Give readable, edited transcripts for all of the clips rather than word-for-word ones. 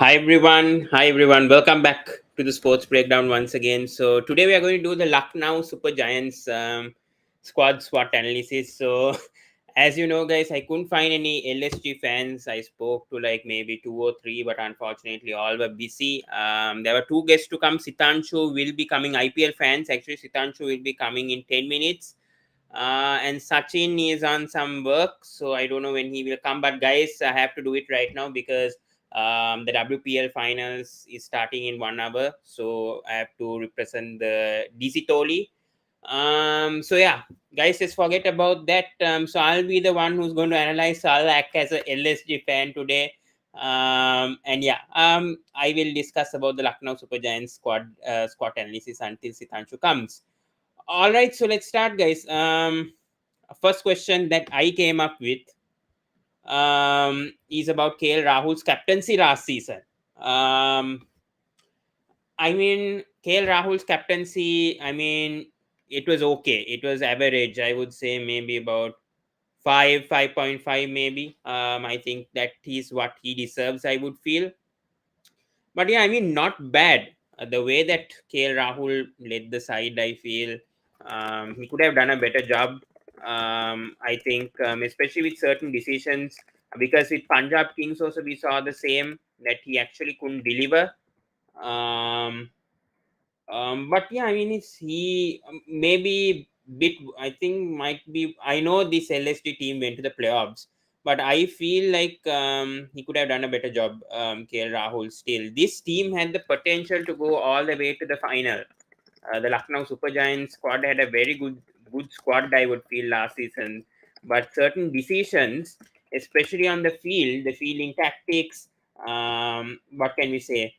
Hi everyone. Welcome back to the Sports Breakdown once again. So today we are going to do the Lucknow Super Giants squad SWOT analysis. So as you know, guys, I couldn't find any LSG fans. I spoke to like maybe two or three, but unfortunately all were busy. There were two guests to come. Sitanshu will be coming. IPL fans, actually, Sitanshu will be coming in 10 minutes. And Sachin is on some work, so I don't know when he will come. But guys, I have to do it right now because the WPL finals is starting in 1 hour, so I have to represent the DC Toli. So yeah, guys, just forget about that. So I'll be the one who's going to analyze. So I'll act as a LSG fan today. And yeah, I will discuss about the Lucknow Super Giants squad analysis until Sitanshu comes. All right, so let's start, guys. First question that I came up with is about KL Rahul's captaincy last season. Um, I mean, KL Rahul's captaincy, I mean, it was okay. It was average. I would say maybe about 5.5 maybe. I think that is what he deserves, I would feel. But yeah, I mean, not bad. The way that KL Rahul led the side, I feel he could have done a better job. I think, especially with certain decisions, because with Punjab Kings also we saw the same that he actually couldn't deliver. Um, but yeah, I mean, it's he maybe bit. I think might be. I know this LSD team went to the playoffs, but I feel like he could have done a better job. KL Rahul still. This team had the potential to go all the way to the final. The Lucknow Super Giants squad had a very good squad. I would feel last season, but certain decisions, especially on the fielding tactics. What can we say?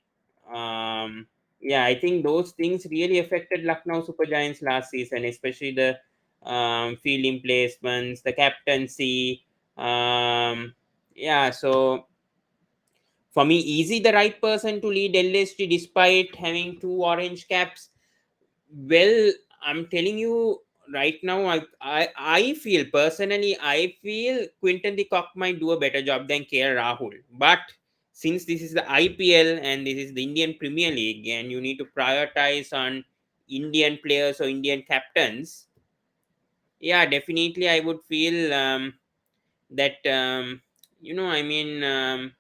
Um, yeah, I think those things really affected Lucknow Super Giants last season, especially the fielding placements, the captaincy. Yeah, so for me, easy the right person to lead LSG despite having two orange caps. Well, I'm telling you right now, I feel personally, I feel Quinton de Kock might do a better job than KL Rahul. But since this is the IPL and this is the Indian Premier League, and you need to prioritize on Indian players or Indian captains, yeah, definitely I would feel that I mean.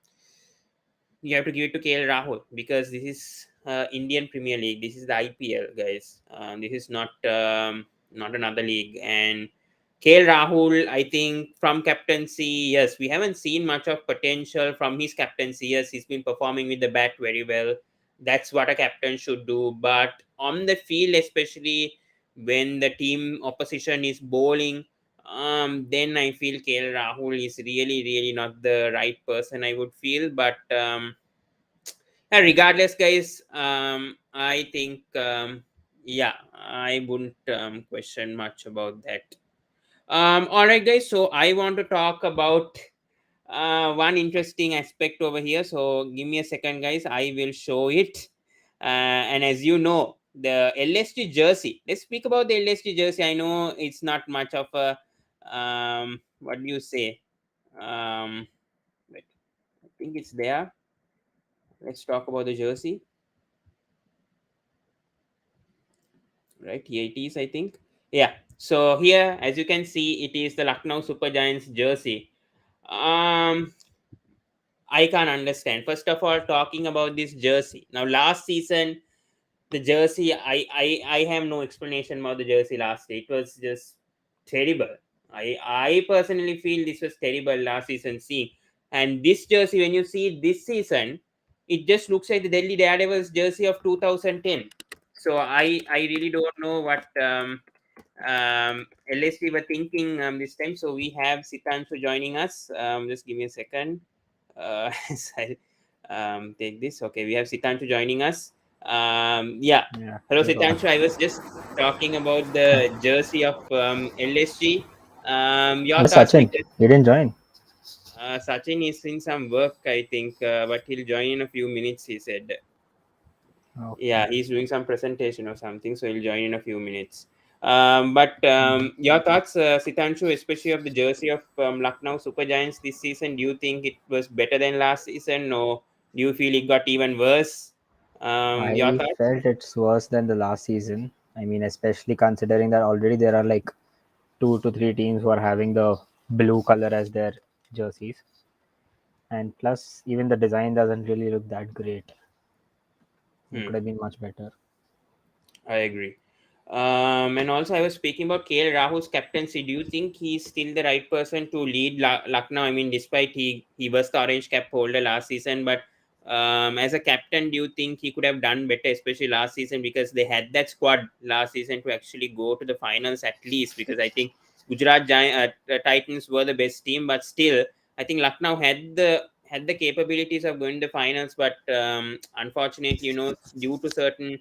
You have to give it to KL Rahul because this is Indian Premier League. This is the IPL, guys. This is not another league. And KL Rahul, I think from captaincy, yes, we haven't seen much of potential from his captaincy. Yes, he's been performing with the bat very well. That's what a captain should do. But on the field, especially when the team opposition is bowling, then I feel KL Rahul is really not the right person, I would feel. But regardless, guys, I think yeah, I wouldn't question much about that. All right, guys. So I want to talk about one interesting aspect over here. So give me a second, guys. I will show it. And as you know, the LSG jersey. Let's speak about the LSG jersey. I know it's not much of a what do you say? Wait, I think it's there. Let's talk about the jersey. Right, here it is, I think. Yeah, so here, as you can see, it is the Lucknow Super Giants jersey. um I can't understand, first of all, talking about this jersey. Now last season, the jersey, I have no explanation about the jersey last year. It was just terrible. I personally feel this was terrible last season seeing. And this jersey, when you see it this season, it just looks like the Delhi Daredevils jersey of 2010. So I really don't know what LSD were thinking this time. So we have Sitanshu joining us. Just give me a second. As I take this. Okay, we have Sitanshu joining us. Yeah. Yeah, Hello, hello. Sitanshu. I was just talking about the jersey of LSG. Your Where's thoughts? Sachin? Because He didn't join. Sachin is in some work, I think, but he'll join in a few minutes, he said. Okay. Yeah, he's doing some presentation or something, so he'll join in a few minutes. But Mm. your thoughts, Sitanshu, especially of the jersey of Lucknow Super Giants this season? Do you think it was better than last season, or Do you feel it got even worse? Your I thoughts? felt it's worse than the last season. I mean, especially considering that already there are like 2 to 3 teams who are having the blue color as their jerseys, and plus even the design doesn't really look that great. It Hmm. could have been much better. I agree. And also, I was speaking about KL Rahul's captaincy. Do you think he's still the right person to lead Lucknow? I mean, despite he was the orange cap holder last season, but as a captain, do you think he could have done better, especially last season, because they had that squad last season to actually go to the finals at least? Because I think Titans were the best team, but still, I think Lucknow had the capabilities of going to the finals, but unfortunately, due to certain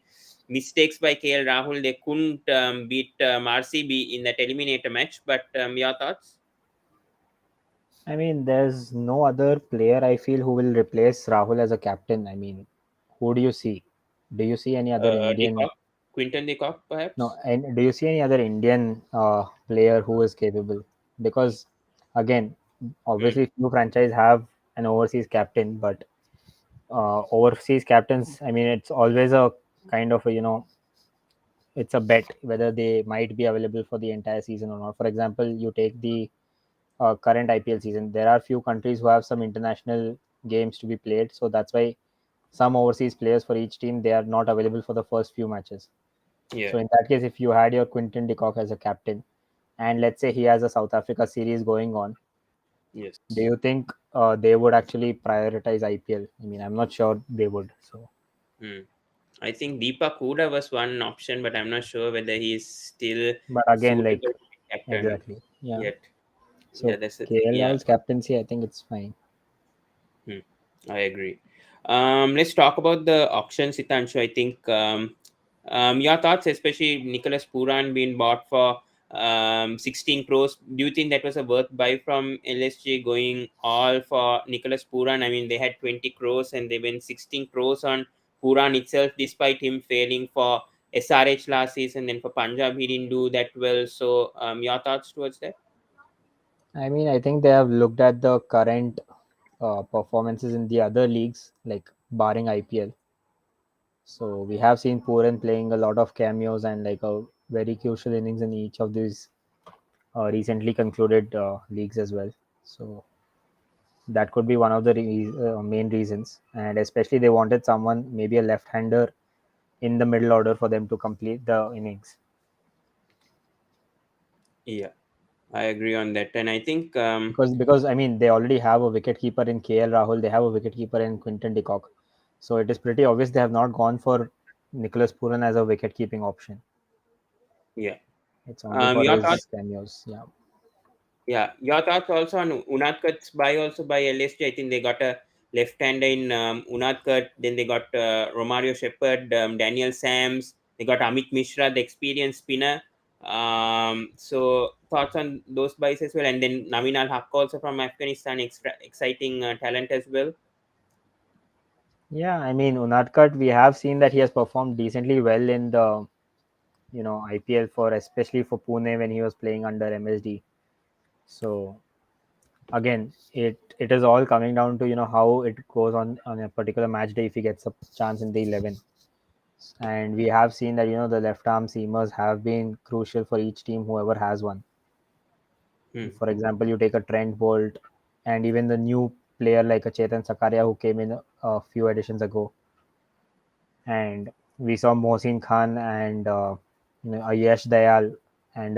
mistakes by KL Rahul, they couldn't beat RCB in that eliminator match. But your thoughts? I mean, there's no other player I feel who will replace Rahul as a captain. I mean, who do you see? Do you see any other Indian? Decock, Quinton Decock, No, perhaps? and do you see any other Indian player who is capable? Because again, Hmm. obviously, few franchise have an overseas captain, but overseas captains, I mean, it's always a kind of a, it's a bet whether they might be available for the entire season or not. For example, you take the current IPL season. There are few countries who have some international games to be played, so that's why some overseas players for each team they are not available for the first few matches. Yeah. So in that case, if you had your Quinton de Kock as a captain, and let's say he has a South Africa series going on, do Yes. you think they would actually prioritize IPL? I mean, I'm not sure they would. So, Hmm. I think Deepak Huda was one option, but I'm not sure whether he's still but again, like suitable to be captain exactly, yeah. yet. Yeah, So that's the thing. KL Yeah. Rahul's captaincy, I think it's fine. Hmm, I agree. Let's talk about the auction, Sitanshu. I think your thoughts, especially Nicholas Puran being bought for 16 crores. Do you think that was a worth buy from LSG going all for Nicholas Puran? I mean, they had 20 crores and they went 16 crores on Puran itself, despite him failing for SRH last season. Then for Punjab, he didn't do that well. So, your thoughts towards that? I mean, I think they have looked at the current performances in the other leagues, like barring IPL. So we have seen Puran playing a lot of cameos and like a very crucial innings in each of these recently concluded leagues as well. So that could be one of the main reasons. And especially they wanted someone, maybe a left-hander, in the middle order for them to complete the innings. Yeah, I agree on that. And I think, Because I mean they already have a wicket keeper in KL Rahul, they have a wicket keeper in Quinton de Kock. So it is pretty obvious they have not gone for Nicholas Puran as a wicket keeping option. yeah. It's only for Your thoughts? his cameos. Yeah. Yeah, your thoughts also on Unadkut's buy also by LSG. I think they got a left-hander in Unadkut. Then they got Romario Shepherd, Daniel Sams. They got Amit Mishra, the experienced spinner. So thoughts on those buys as well. And then Navin Al Haq also from Afghanistan, extra exciting talent as well. Yeah, I mean Unadkat, we have seen that he has performed decently well in the IPL for especially for Pune when he was playing under MSD. So again, it is all coming down to how it goes on a particular match day if he gets a chance in the 11. And we have seen that the left arm seamers have been crucial for each team whoever has one. Hmm. For example, you take a Trent Bolt and even the new player like a Chetan Sakaria who came in a few editions ago, and we saw Mohsin Khan and a Yash Dayal and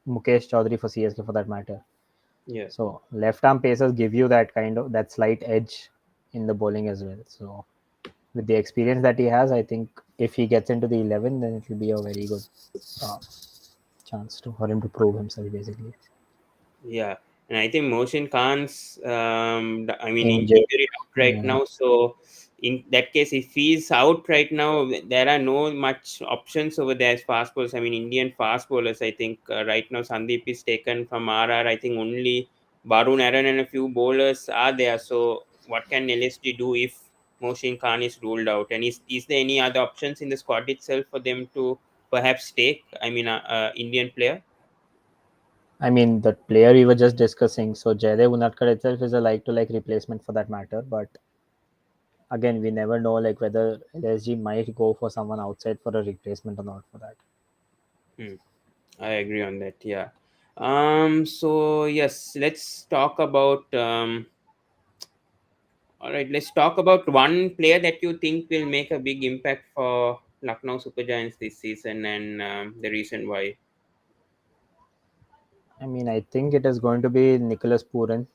Mukesh Chaudhary for CSK for that matter. Yeah. So left arm pacers give you that kind of that slight edge in the bowling as well. So with the experience that he has, I think if he gets into the 11, then it will be a very good uh, chance for him to prove himself basically. Yeah, and I think Mohsin Khan's, I mean, Injured, injury out right yeah. now. So in that case, if he's out right now, there are no much options over there as fast bowlers. I mean, Indian fast bowlers. I think right now Sandeep is taken from RR. I think only Barun Aaron and a few bowlers are there. So what can LSG do if Mohsin Khan is ruled out? And is there any other options in the squad itself for them to perhaps take? I mean, Indian player. I mean, the player we were just discussing. So Jaydev Unadkat itself is a like to like replacement for that matter. But again, we never know like whether LSG might go for someone outside for a replacement or not for that. Hmm. I agree on that. Yeah. So yes, let's talk about. All right, let's talk about one player that you think will make a big impact for Lucknow Super Giants this season, and the reason why. I mean, I think it is going to be Nicholas Puran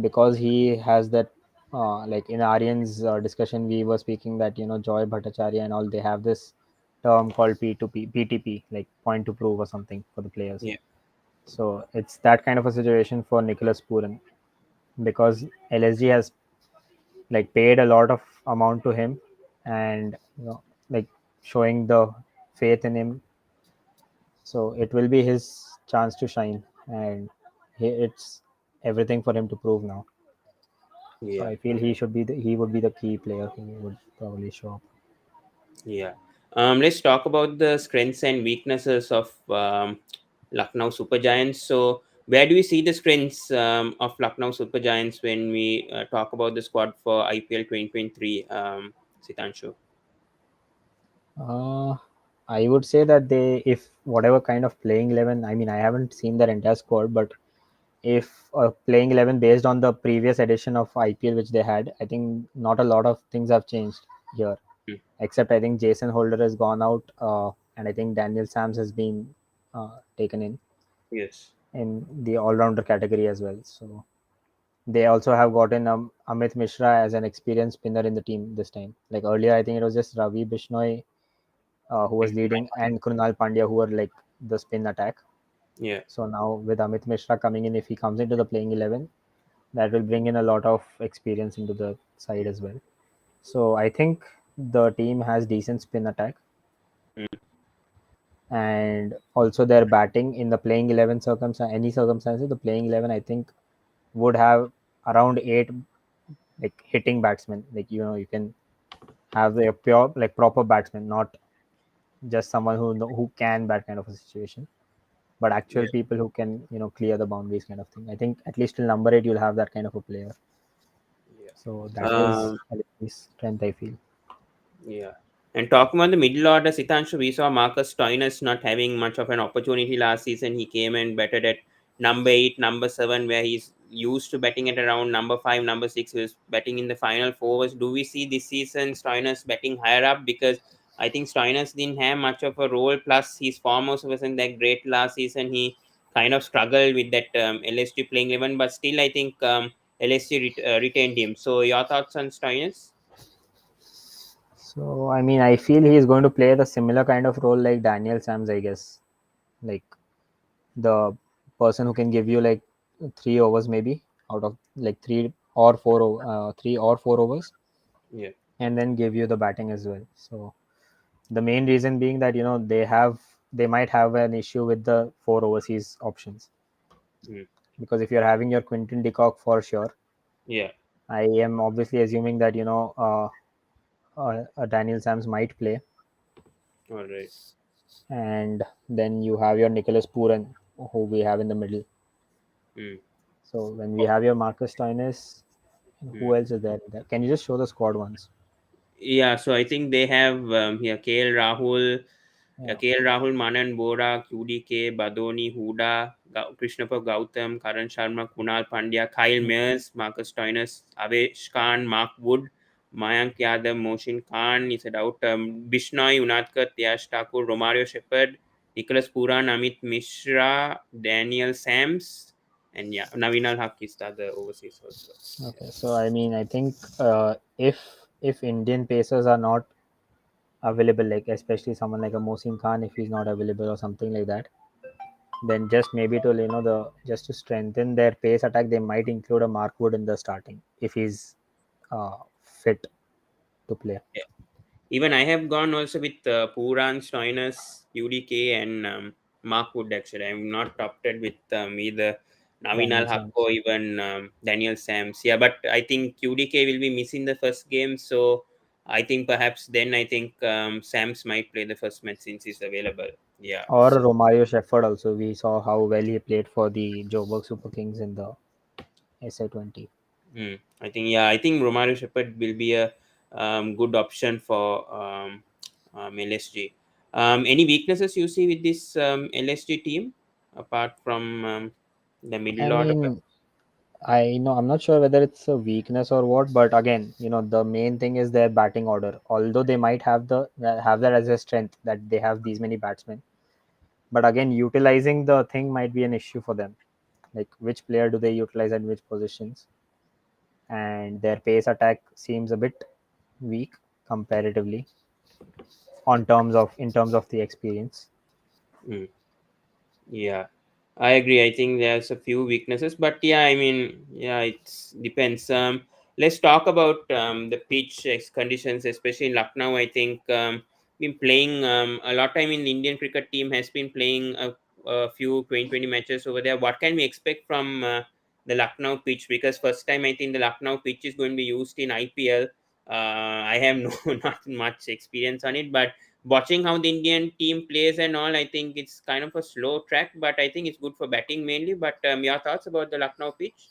because he has that. Like in Aryan's discussion, we were speaking that Joy Bhattacharya and all they have this term called P2P, PTP, like point to prove or something for the players. Yeah. So it's that kind of a situation for Nicholas Puran because LSG has like paid a lot of amount to him, and like showing the faith in him. So it will be his chance to shine, and it's everything for him to prove now. So Yeah. I feel he would be the key player who would probably show up. Yeah. Let's talk about the strengths and weaknesses of Lucknow Super Giants. So, where do we see the strengths of Lucknow Super Giants when we talk about the squad for IPL 2023, Sitanshu? Uh, I would say that if whatever kind of playing 11, I mean, I haven't seen their entire squad, but if a playing 11 based on the previous edition of IPL which they had, I think not a lot of things have changed here, Mm. except I think Jason Holder has gone out, and I think Daniel Sams has been taken Yes. in the all-rounder category as well. So they also have gotten Amit Mishra as an experienced spinner in the team this time. Like earlier, I think it was just Ravi Bishnoi who was Mm. leading, and Krunal Pandya who were like the spin attack. Yeah. So now with Amit Mishra coming in, if he comes into the playing 11, that will bring in a lot of experience into the side as well. So I think the team has decent spin attack, Mm. and also their batting in the playing 11 any circumstances, the playing 11 I think would have around eight like hitting batsmen. Like you can have a pure like proper batsman, not just someone who can bat kind of a situation, but actual Yeah. people who can clear the boundaries kind of thing. I think at least till number 8 you'll have that kind of a player. Yeah. So that is Um, his strength I feel. Yeah. And talking about the middle order, Sitanshu, we saw Marcus Stoinis not having much of an opportunity last season. He came and batted at number 8, number 7, where he's used to batting at around number 5, number 6. He was batting in the final fours. Do we see this season Stoinis batting higher up? Because I think Stoinis didn't have much of a role. Plus, his form also wasn't that great last season. He kind of struggled with that LSG playing 11, but still, I think LSG retained him. So, your thoughts on Stoinis? So I mean, I feel he is going to play the similar kind of role like Daniel Sams, I guess. Like the person who can give you like 3 overs maybe out of like 3 or 4 overs, Yeah. and then give you the batting as well. So the main reason being that they might have an issue with the 4 overseas options, Mm. because if you're having your Quinton de Kock for sure, Yeah. I am obviously assuming that Daniel Sams might play, All right. and then you have your Nicholas Puran who we have in the middle. Mm. So when we have your Marcus Stoinis, who Mm. else is there? Can you just show the squad once? Yeah, so I think they have here Yeah. KL Rahul, Manan Bora, QDK, Badoni, Huda, Krishnapur Gautam, Karan Sharma, Kunal Pandya, Kyle Hmm. Mears, Marcus Stoinis, Avesh Khan, Mark Wood, Mayank Yadav, Moshin Khan, he said out, Bishnoi, Unadkat, Yash Thakur, Romario Shepherd, Nicholas Puran, Amit Mishra, Daniel Sams, and yeah, Navinal Haq is the other overseas also. Okay. So I mean, I think if Indian pacers are not available, like especially someone like a Mohsin Khan, if he's not available or something like that, then just maybe to the just to strengthen their pace attack, they might include a Mark Wood in the starting if he's fit to play. Yeah. Even I have gone also with Puran, Stoinis, UDK, and Mark Wood. Actually, I'm not opted with either Navinal Daniel Haq or Sams. even Daniel Sams. Yeah, but I think UDK will be missing the first game, so I think perhaps then I think Sams might play the first match since he's available. Yeah. Or So Romario Shepherd also. We saw how well he played for the Joburg Super Kings in the SA20. I think, yeah, I think Romario Shepherd will be a good option for LSG. Any weaknesses you see with this LSG team apart from the I middle order? mean, I know I'm not sure whether it's a weakness or what, but again, the main thing is their batting order. Although they might have that as a strength that they have these many batsmen, but again, utilizing the thing might be an issue for them. Like which player do they utilize at which positions, and their pace attack seems a bit weak comparatively in terms of the experience. Mm. Yeah, I agree. I think there's a few weaknesses, but yeah, I mean, yeah, it depends. Let's talk about the pitch conditions, especially in Lucknow. I think been playing a lot. I mean, the Indian cricket team has been playing a few 2020 matches over there. What can we expect from the Lucknow pitch? Because first time I think the Lucknow pitch is going to be used in IPL. I have no not much experience on it, but watching how the Indian team plays and all, I think it's kind of a slow track, but I think it's good for batting mainly. But your thoughts about the Lucknow pitch?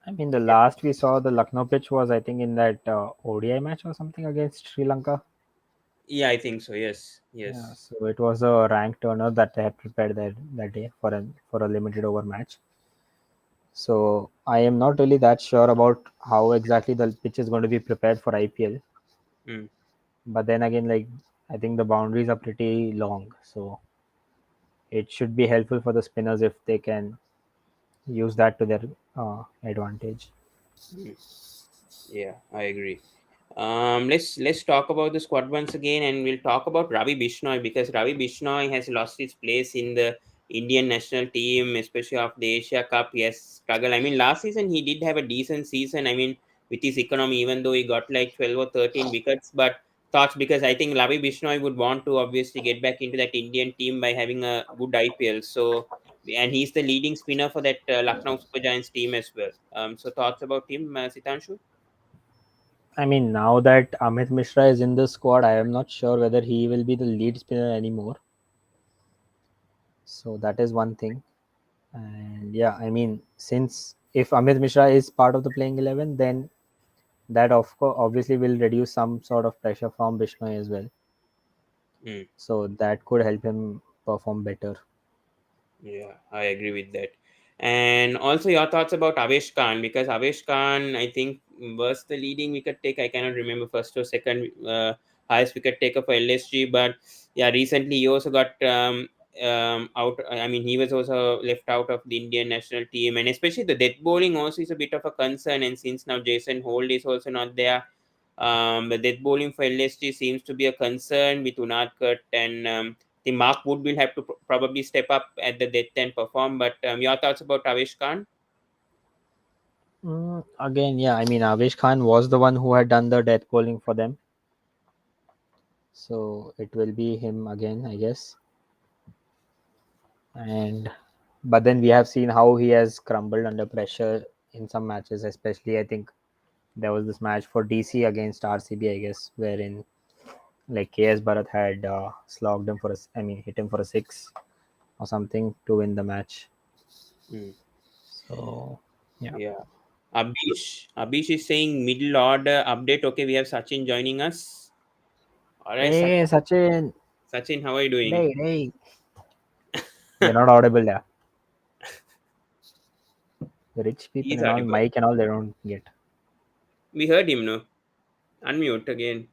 I mean, the last we saw the Lucknow pitch was, I think, in that ODI match or something against Sri Lanka. Yeah, I think so. Yes, Yeah, yes. so it was a rank turner that they had prepared that day for a limited over match. So I am not really that sure about how exactly the pitch is going to be prepared for IPL. Mm, But then again, like I think the boundaries are pretty long, so it should be helpful for the spinners if they can use that to their advantage. mm. Yeah, I agree. Let's talk about the squad once again, and we'll talk about Ravi Bishnoi because Ravi Bishnoi has lost his place in the Indian national team, especially of the Asia Cup. He has struggled. I mean, last season he did have a decent season. I mean, with his economy, even though he got like 12 or 13 wickets, but thoughts because I think Ravi Bishnoi would want to obviously get back into that Indian team by having a good IPL. So, and he's the leading spinner for that Lucknow Super Giants team as well. So thoughts about him, Sitanshu? I mean, now that Amit Mishra is in the squad, I am not sure whether he will be the lead spinner anymore. So that is one thing. And yeah, I mean, since if Amit Mishra is part of the playing 11, then that of course obviously will reduce some sort of pressure from Bishnoi as well. Hmm. So that could help him perform better. Yeah, I agree with that. And also your thoughts about Avesh Khan because Avesh Khan, I think, was the leading wicket taker. I cannot remember first or second highest wicket taker for LSG, but yeah, recently he also got out. I mean, he was also left out of the Indian national team, and especially the death bowling also is a bit of a concern. And since now Jason Holt is also not there, the death bowling for LSG seems to be a concern with Unadkat and the Mark Wood will have to probably step up at the death and perform. But your thoughts about Avesh Khan? Again, yeah, I mean, Avesh Khan was the one who had done the death bowling for them. So it will be him again, I guess. And but then we have seen how he has crumbled under pressure in some matches, especially I think there was this match for DC against RCB, I guess, wherein like KS Bharat had slogged him I mean, hit him for a six or something to win the match. Hmm. So yeah. Yeah. Abish is saying middle order update. Okay, we have Sachin joining us. All right, Hey, Sachin. Sachin, how are you doing? Hey, hey. You're not audible there. The rich people He's and all, audible. mic and all, they don't get. We heard him, no? Unmute again.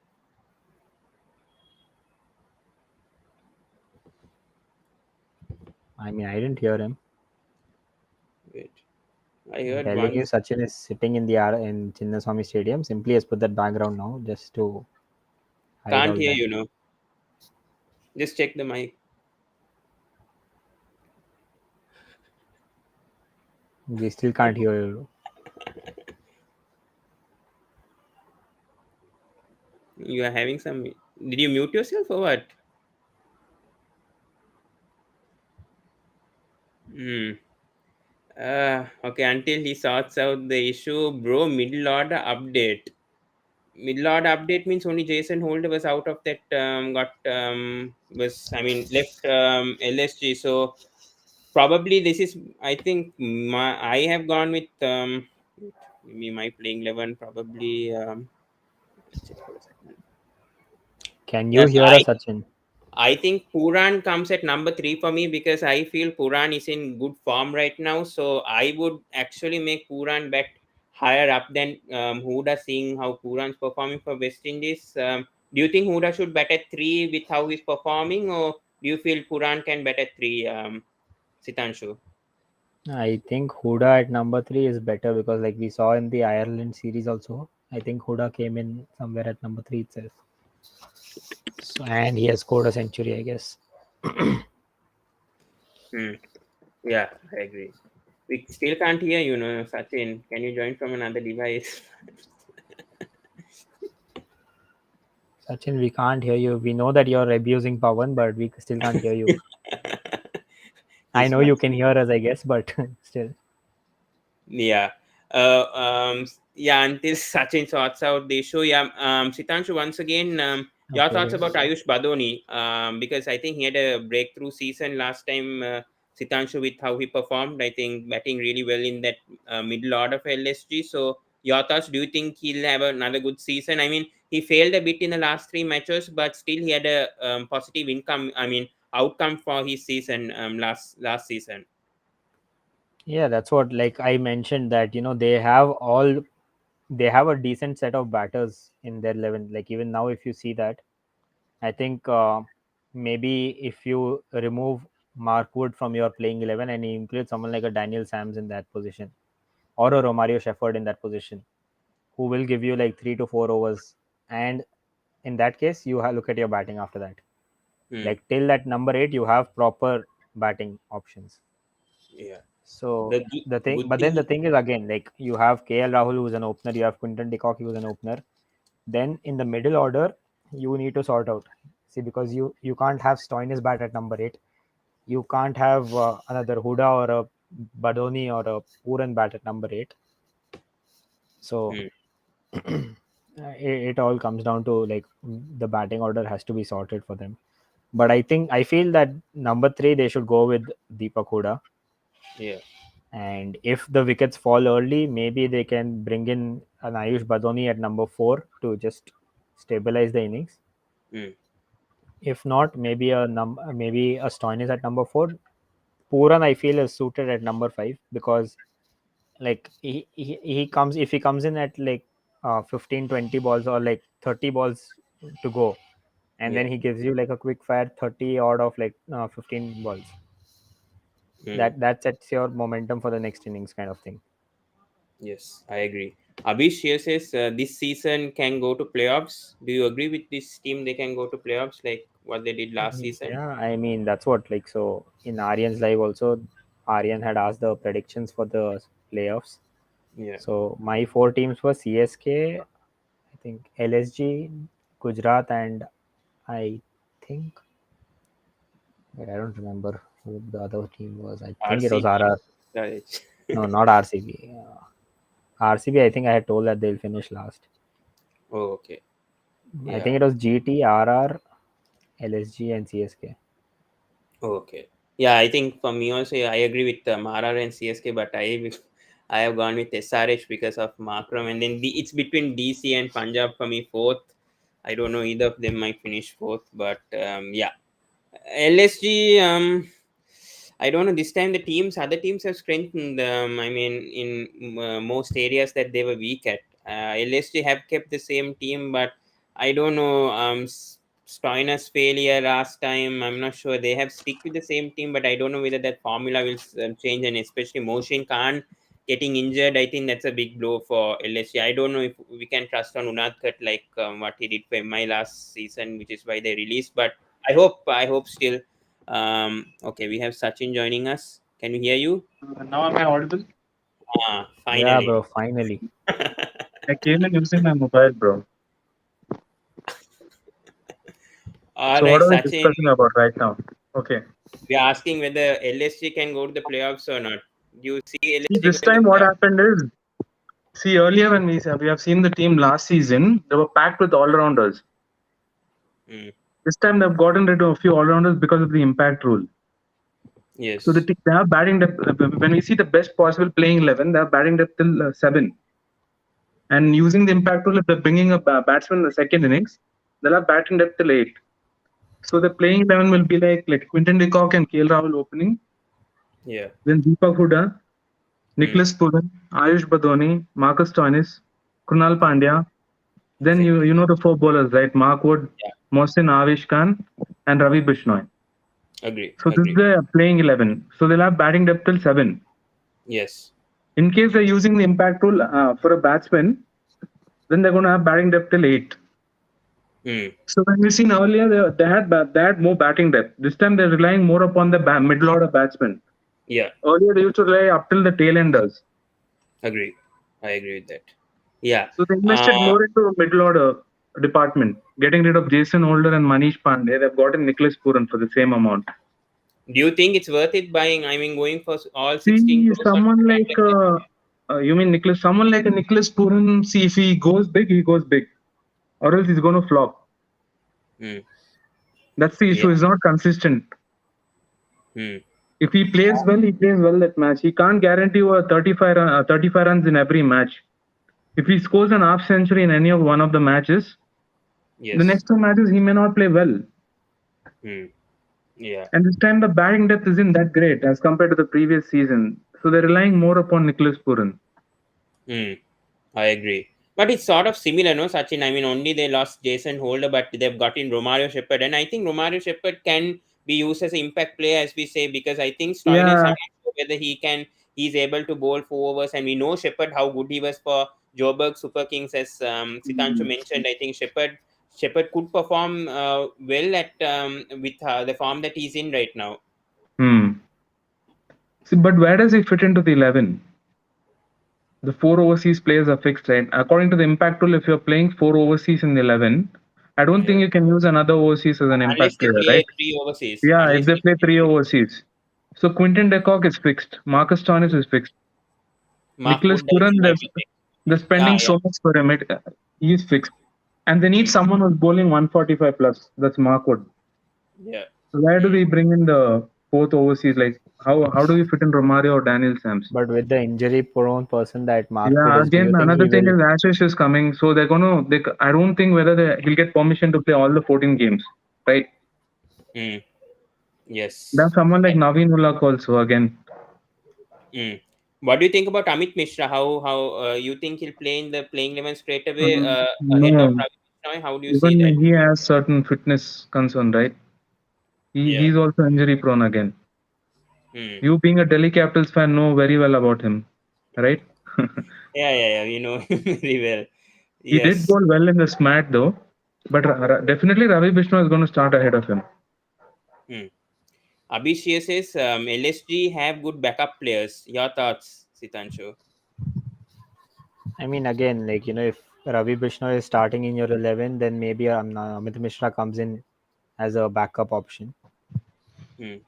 I mean, I didn't hear him. Wait. I I'm heard telling you, one. Sachin is sitting in the in Chinnaswamy Stadium. Simply has put that background now just to hide Can't all hear that. you, no? Just check the mic. We still can't hear you. You are having some. Did you mute yourself or what? Hmm. Okay, until he sorts out the issue, bro, middle order update. Middle order update means only Jason Holder was out of that, got, was, I mean, left LSG. So probably this is, I think, I have gone with, Maybe my playing 11 probably. Let's check for a second. Can you Yes, hear us, Sachin? I think Puran comes at number 3 for me because I feel Puran is in good form right now. So I would actually make Puran bet higher up than Huda, seeing how Puran's performing for West Indies. Do you think Huda should bet at 3 with how he's performing, or do you feel Puran can bet at 3, Sitanshu? I think Huda at number 3 is better because, like we saw in the Ireland series, also, I think Huda came in somewhere at number 3 itself. So, and he has scored a century, I guess. Hmm. Yeah, I agree. We still can't hear you, no, Sachin. Can you join from another device? Sachin, we can't hear you. We know that you're abusing Pawan, but we still can't hear you. I He's know you much. can hear us, I guess, but still. Yeah. Yeah, until Sachin sorts out the issue. Yeah. Sitanshu, once again, your thoughts Okay. about Ayush Badoni, because I think he had a breakthrough season last time, Sitanshu, with how he performed. I think batting really well in that middle order for LSG. So, your thoughts, do you think he'll have another good season? I mean, he failed a bit in the last 3 matches, but still he had a positive outcome for his season last season. Yeah, that's what, like I mentioned, that they have a decent set of batters in their 11. Like even now, if you see that, I think maybe if you remove Mark Wood from your playing 11 and you include someone like a Daniel Sams in that position or a Romario Shepherd in that position, who will give you like 3 to 4 overs, and in that case, you look at your batting after that. Hmm. Like till that number 8, you have proper batting options. Yeah. So The the thing, good but then the thing. thing is, again, like you have KL Rahul who's an opener, you have Quinton de Kock who's an opener. Then in the middle order, you need to sort out. See, because you can't have Stoinis bat at number 8. You can't have another Huda or a Badoni or a Puran bat at number 8. So Hmm. it all comes down to like the batting order has to be sorted for them. But I feel that number 3 they should go with Deepak Huda, Yeah. and if the wickets fall early, maybe they can bring in an Ayush Badoni at number 4 to just stabilize the innings. Hmm. If not, maybe a Stoinis at number 4. Puran I feel is suited at number 5 because like he comes if he comes in at like 15-20 balls or like 30 balls to go, and then Yeah. he gives you like a quick fire 30 odd of like 15 balls, Hmm. that sets your momentum for the next innings kind of thing. Yes, I agree. Abhish here says this season can go to playoffs. Do you agree with this team? They can go to playoffs like what they did last season. Yeah, I mean that's what, like, so in Aryan's live also, Aryan had asked the predictions for the playoffs. Yeah. So my four teams were CSK, I think LSG, Gujarat, and I think, wait, I don't remember who the other team was. I think it was RCB. RR. Right. No, not RCB. RCB, I think I had told that they'll finish last. Oh, okay. I Yeah. think it was GT, RR, LSG, and CSK. Okay. Yeah, I think for me also, yeah, I agree with RR and CSK, but I have gone with SRH because of Makram, and then it's between DC and Punjab for me fourth. I don't know, either of them might finish fourth, but yeah, LSG. I don't know. This time other teams have strengthened. I mean, in most areas that they were weak at. LSG have kept the same team, but I don't know. Stoiner's failure last time. I'm not sure they have stick with the same team, but I don't know whether that formula will change. And especially Moshin Khan getting injured, I think that's a big blow for LSG. I don't know if we can trust on Unadkat like what he did for MI last season, which is why they released. But I hope still. Okay, we have Sachin joining us. Can we hear you? Now am I audible? Yeah, Finally. bro, finally. I came in using my mobile, bro. All So right, what are we Sachin. discussing about right now? Okay. We are asking whether LSG can go to the playoffs or not. Do you see See, LSG this going to time the what playoffs? happened is, see, earlier when we have seen the team last season, they were packed with all-rounders. Mm, This time they've gotten rid of a few all-rounders because of the impact rule. So yes. they have batting depth. When we see the best possible playing 11, they have batting depth till 7. And using the impact rule, if they're bringing a batsman in the second innings, they'll have batting depth till 8. So the playing 11 will be like Quinton de Kock and KL Rahul opening, Yeah. then Deepak Hooda, Hmm. Nicholas Puran, Ayush Badoni, Marcus Stoinis, Krunal Pandya. Then Exactly. you know the four bowlers, right? Mark Wood, Yeah. Mohsin Avish Khan, and Ravi Bishnoi. Agree. So this is Agree. the playing 11. So they'll have batting depth till 7. Yes. In case they're using the impact rule for a batsman, then they're going to have batting depth till 8. Hmm. So when we seen earlier, they had more batting depth. This time they're relying more upon the middle order batsmen. Yeah. Earlier they used to rely up till the tail enders. Agree. I agree with that. Yeah. So they invested more into the middle order department, getting rid of Jason Holder and Manish Pandey. They've gotten Nicholas Puran for the same amount. Do you think it's worth it buying? I mean, going for all 16 See, crores or someone like you mean Nicholas, someone like a Nicholas Puran. See, if he goes big, he goes big, or else he's going to flop. Hmm. That's the Yeah. issue. He's not consistent. Hmm. If he plays well, he plays well that match. He can't guarantee you a 35 runs in every match. If he scores an half century in any of one of the matches, the Yes. next two matches he may not play well. Hmm. Yeah. And this time the batting depth isn't that great as compared to the previous season. So they're relying more upon Nicholas Puran. Hmm. I agree. But it's sort of similar, no, Sachin? I mean, only they lost Jason Holder, but they've got in Romario Shepherd. And I think Romario Shepherd can be used as an impact player, as we say, because I think Stoinis, I'm Yeah. not sure whether he's able to bowl 4 overs. And we know Shepherd, how good he was for Joburg Super Kings, as Sitancho mentioned. I think Shepherd could perform well at with the form that he's in right now. Hmm. See, but where does he fit into the 11? The four overseas players are fixed, right? According to the impact rule, if you're playing four overseas in the 11, I don't think Yeah. you can use another overseas as an Unless impact they player, play right? three overseas. Yeah, if Unless they they play play three three. overseas. So Quinton de Kock is fixed. Marcus Stoinis is fixed. Mark Nicholas Wood, I Puran, think, might be fixed. they're Yeah, spending yeah. so much for him. He's fixed. And they need Mm, someone who's bowling 145 plus. That's Mark Wood. yeah. Where do Mm, we bring in the fourth overseas? Like how do we fit in Romario or Daniel Sams? But with the injury-prone person that Mark Wood Yeah, is, do again you think another he thing will? is Ashish is coming, so they're gonna. I don't think whether he'll get permission to play all the 14 games, right? mm, yes. Then someone like Naveen Ulak also again. Mm. What do you think about Amit Mishra? How you think he'll play in the playing 11 straight away ahead of No, Ravi Bishnoi? How do you see that? even he has certain fitness concern, right? Yeah. He's also injury prone again. Mm. You being a Delhi Capitals fan know very well about him, right? Yeah, yeah, yeah. We know him very well. He did Yes. bowl well in the SMAT though, but definitely Ravi Bishnoi is going to start ahead of him. Mm. Abhishek says LSG have good backup players. Your thoughts, Sitanshu? I mean, again, like, if Ravi Bishnoi is starting in your 11, then maybe Amit Mishra comes in as a backup option. Mm.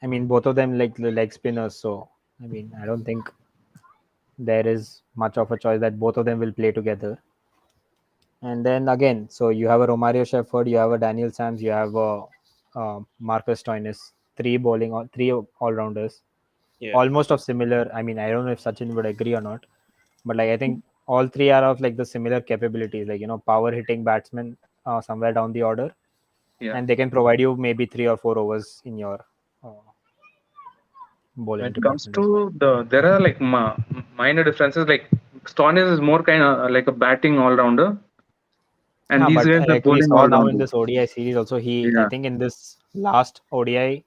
I mean, both of them like the leg spinners, so I mean, I don't think there is much of a choice that both of them will play together. And then again, so you have a Romario Shepherd, you have a Daniel Sams, you have a Marcus Stoinis, three all rounders, Yeah. almost of similar. I mean, I don't know if Sachin would agree or not, but like I think all three are of like the similar capabilities, like power hitting batsmen somewhere down the order, Yeah. and they can provide you maybe 3 or 4 overs in your uh, When bowling it comes department as well. to there are like minor differences. Like Stoinis is more kind of like a batting all rounder, and these But guys are like we bowling saw all now in rounders. this ODI series, also I Yeah. think in this last ODI,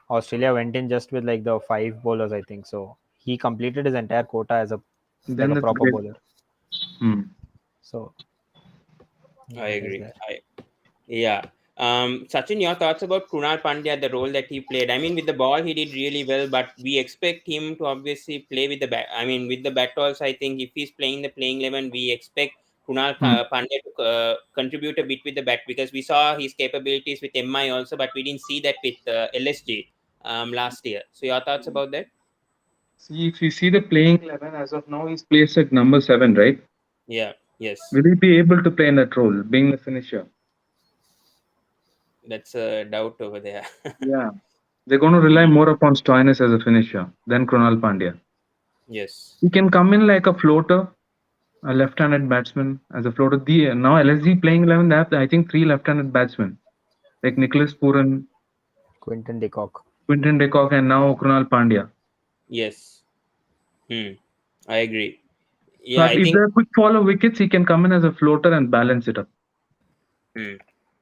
Australia went in just with like the 5 bowlers, I think. So he completed his entire quota as a like Then a that's proper great. bowler. Hmm. So I that is agree. there. Yeah. Sachin, your thoughts about Krunal Pandya, the role that he played? I mean, with the ball, he did really well, but we expect him to obviously play with the bat. I mean, with the bat also, I think if he's playing the playing 11, we expect Krunal Hmm. Pandya to contribute a bit with the bat, because we saw his capabilities with MI also, but we didn't see that with LSG last year. So, your thoughts about that? See, if you see the playing 11 as of now, he's placed at number 7, right? Yeah. Yes. Will he be able to play in that role, being the finisher? That's a doubt over there. Yeah. They're going to rely Mm, more upon Stoinis as a finisher than Krunal Pandya. yes. He can come in like a floater, A left-handed batsman as a floater. Now LSG playing 11, they have I think three left-handed batsmen like Nicholas Puran, Quinton de Kock. Quinton de Kock, and now Krunal Pandya. Yes. I agree. So Yeah, I if think. there are quick follow wickets, he can come in as a floater and balance it up. Hmm.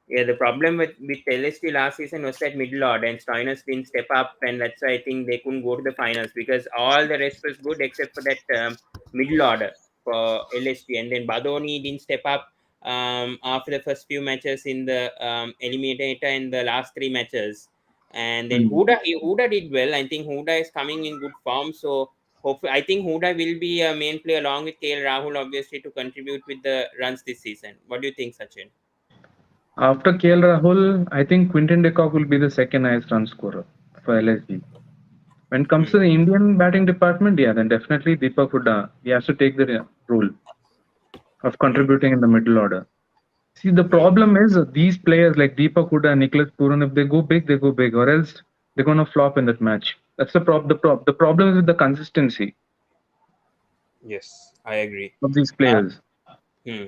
Yeah, the problem with LSG last season was that middle order, and Stoinis didn't step up, and that's why I think they couldn't go to the finals because all the rest was good except for that middle order for LSG, and then Badoni didn't step up after the first few matches in the eliminator in the last three matches, and then Hmm. Huda did well. I think Huda is coming in good form, so hopefully I think Huda will be a main player along with KL Rahul, obviously, to contribute with the runs this season. What do you think, Sachin? After KL Rahul, I think Quinton de Kock will be the second highest run scorer for LSG. When it comes Hmm. to the Indian batting department, yeah, then definitely Deepak Hooda. He has to take the role of Hmm. contributing in the middle order. See, the Hmm. problem is these players like Deepak Hooda and Nicholas Puran, if they go big, or else they're going to flop in that match. That's the The problem is with the consistency Yes, I agree. of these Uh, players. hmm,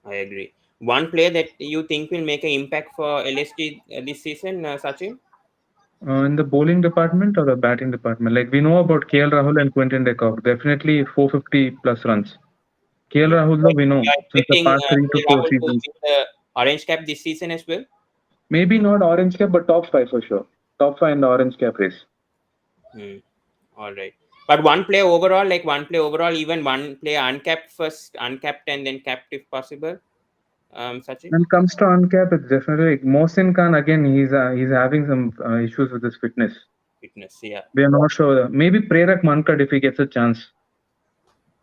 I agree. One player that you think will make an impact for LSG this season, Sachin? In the bowling department or the batting department, like we know about KL Rahul and Quinton de Kock, definitely 450 plus runs. KL Hmm. Rahul, though, we You know are since the expecting past 3 to 4 Rahul to seasons, win the Orange Cap this season as well? maybe not orange cap, but top five for sure. Top five in the orange cap race. Hmm. All right. But one player overall, like one player overall, even one player uncapped first, uncapped and then capped if possible, Sachin? When it comes to uncap, it's definitely like Mohsin Khan again. He's having some issues with his fitness. Fitness, yeah. We are not sure. Maybe Prerak Mankad if he gets a chance.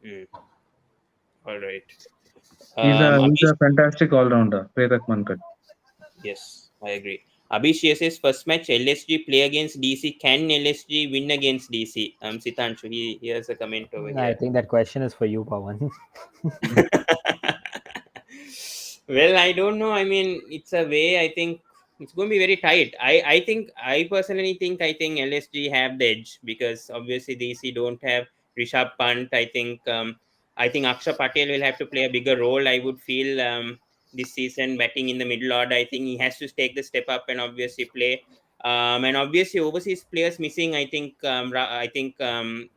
Hmm. All right. He's Abhish, a fantastic all rounder. Prerak Mankad. yes, I agree. Abhishek says first match LSG play against DC. Can LSG win against DC? Sitanshu, he has a comment over I here. think that question is for you, Pawan. Well, I don't know. I mean, it's a way. I think it's going to be very tight. I think I personally think LSG have the edge because obviously DC don't have Rishabh Pant. I think Aksha Patel will have to play a bigger role. I would feel this season batting in the middle order. I think he has to take the step up and obviously play. And obviously overseas players missing. I think Ningidi,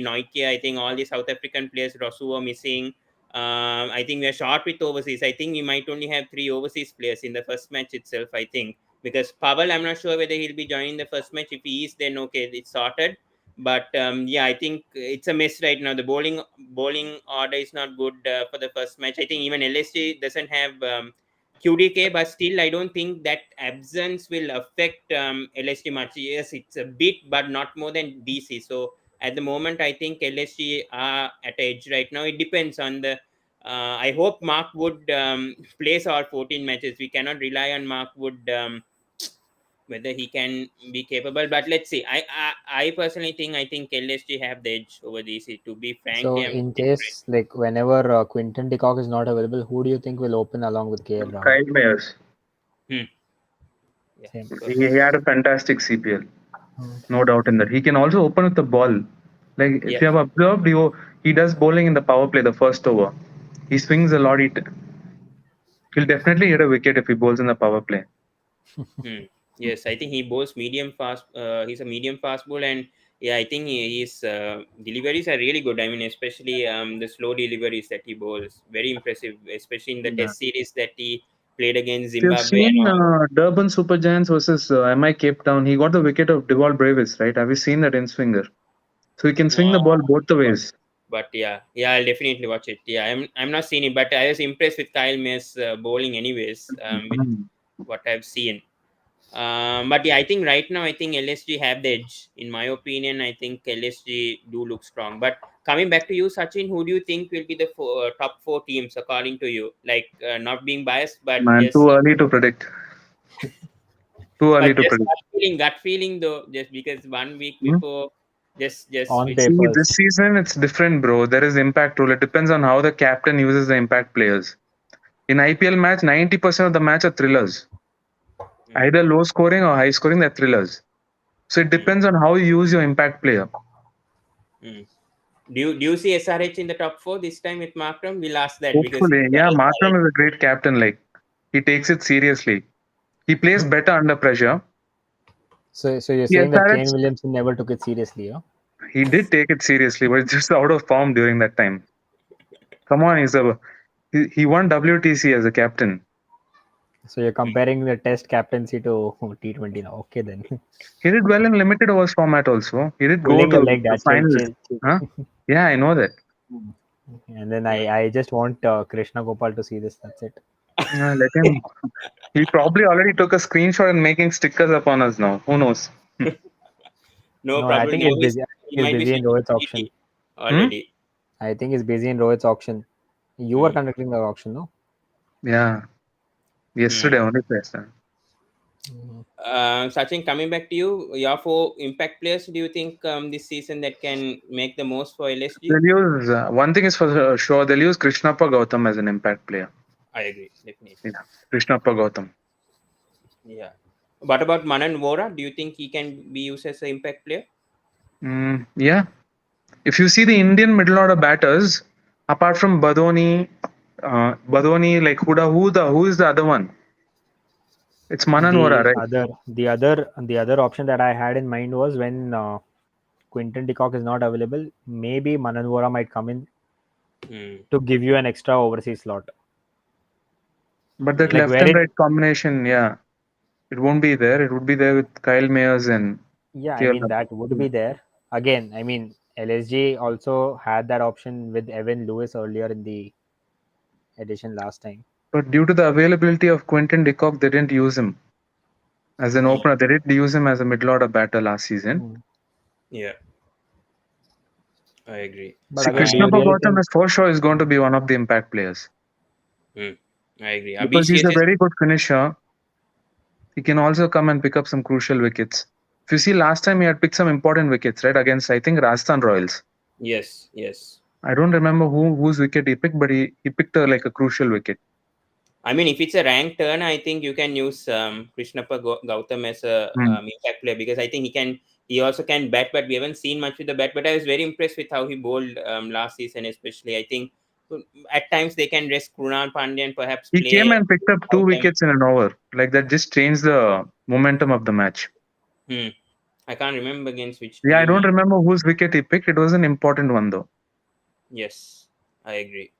Noikia. I think all the South African players, Rosu, are missing. I think we are short with overseas. I think we might only have three overseas players in the first match itself. I think because Pavel, I'm not sure whether he'll be joining the first match. If he is, then okay, it's sorted. But yeah, I think it's a mess right now. The bowling order is not good for the first match. I think even LSG doesn't have QDK, but still, I don't think that absence will affect LSG much. Yes, it's a bit, but not more than DC. So at the moment, I think LSG are at edge right now. It depends on the. I hope Mark Wood plays all 14 matches. We cannot rely on Mark Wood whether he can be capable. But let's see. I personally think LSG have the edge over DC. To be So, frankly, I'm in different. case like whenever Quinton de Kock is not available, who do you think will open along with KL Rahul? Kyle Mayers. Hmm. Yeah. Same. Go He ahead. had a fantastic CPL. Okay. No doubt in that. He can also open with the ball. Like if Yeah. you have observed, he does bowling in the power play, the first over. He swings a lot. He'll definitely hit a wicket if he bowls in the power play. Hmm. Yes, I think he bowls medium fast. He's a medium fast bowler, and yeah, I think his deliveries are really good. I mean, especially the slow deliveries that he bowls, very impressive. Especially in the Yeah. Test series that he played against If you've Zimbabwe and seen all. Durban Super Giants versus MI Cape Town, he got the wicket of Deval Bravis, right? Have you seen that in swinger? So he can swing the ball both the But ways. yeah, I'll definitely watch it. Yeah, I'm not seeing it, but I was impressed with Kyle Mayer's bowling, anyways. With Mhm. what I've seen. But yeah, I think right now I think LSG have the edge. In my opinion, I think LSG do look strong. But coming back to you, Sachin, who do you think will be the top four teams according to you? Like not being biased, Man, too early to predict. Too early but to just predict. gut feeling though, just because 1 week Hmm? before, just On switch. See, this papers. season it's different, bro. There is impact rule. It depends on how the captain uses the impact players. In IPL match, 90% of the match are thrillers. Mm, Either low scoring or high scoring, they're thrillers. So it mm, depends on how you use your impact player. mm. Do you see SRH in the top 4 this time with Markram? We'll ask that because Hopefully, yeah. Markram is a great captain. Like, he takes it seriously. He plays better under pressure. So you're Yes, saying that Kane Williamson never took it seriously, huh? he did take it seriously, but it's just out of form during that time. Come on, he won WTC as a captain. So you're comparing the Test captaincy to T20 now. Okay, then. He did well in limited overs format also. He did go Pulling to your leg, the that finals. chill. Huh? Yeah, I know that. And then I just want Krishna Gopal to see this. That's it. Let him. He probably already took a screenshot and making stickers up on us now. Who knows? No, No, I probably think no. he's busy. I think He he's might be busy in sitting Rohit's in auction. GT already. I think he's busy in Rohit's auction. You were conducting the auction, no? Yeah. Yesterday only placed. Sachin, coming back to you, your 4 impact players, do you think this season that can make the most for LSG? They'll use one thing is for sure. They'll use Krishnappa Gautam as an impact player. I agree, definitely. Yeah, Krishnappa Gautam. Yeah. What about Manan Vora? Do you think he can be used as an impact player? Yeah. If you see the Indian middle order batters, apart from Badoni, like who is the other one? It's Manan Vora, right? The other option that I had in mind was when Quinton de Kock is not available, maybe Manan Vora might come in to give you an extra overseas slot. But that Like left and right combination, yeah, it won't be there. It would be there with Kyle Mayers and yeah, I KL mean that would be there. Again, I mean LSG also had that option with Evan Lewis earlier in the edition last time. But due to the availability of Quinton de Kock, they didn't use him as an opener. They did use him as a middle order batter last season. Yeah, I agree. But See, again, do you Krishnappa really Gautam think? is for sure is going to be one of the impact players I agree. because he's Abhishek a is very good finisher. He can also come and pick up some crucial wickets. If you see, last time he had picked some important wickets, right, against I think Rajasthan Royals. yes. I don't remember whose wicket he picked, but he picked a crucial wicket. I mean, if it's a rank turn, I think you can use Krishnappa Gautam as a impact player because I think he also can bat, but we haven't seen much with the bat. But I was very impressed with how he bowled last season, especially. I think at times they can rest Krunal Pandya and perhaps He play. came and picked up 2 wickets in an over. Like that just changed the momentum of the match. I can't remember against which Yeah, I team. don't remember whose wicket he picked. It was an important one though. Yes, I agree.